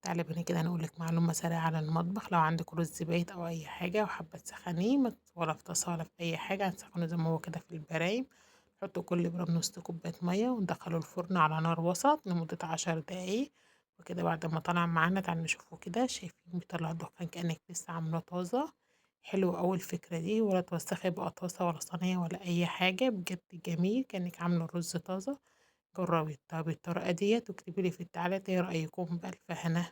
تعالي بينا كده أنا أقول لِك معلومة سريعة عن المطبخ، لو عندِك رز بايت أو أي حاجة وحابة تسخّنيه ولا في طاسة ولا في أي حاجة، هتسخّنيه زي ما هو كده في البرايم، حطّوا كل برام نُص كوباية مَيّة وندخّله الفرن على نار وسط لمدة 10 دقايق، وكده بعد ما طلع معانا تعالوا نشوفه كده شايفين بيطلّع دخان كأنِك لسه عاملاه طازة، حلوة أوي الفكرة دي ولا توسّخي بقى طاسة ولا صينية ولا أي حاجة، بجد جميل كأنِك عاملة الرز طازة. جرّبي بالطريقة ديّة واكتبي لي في التعليقات إيه رأيكم، بألف هنا.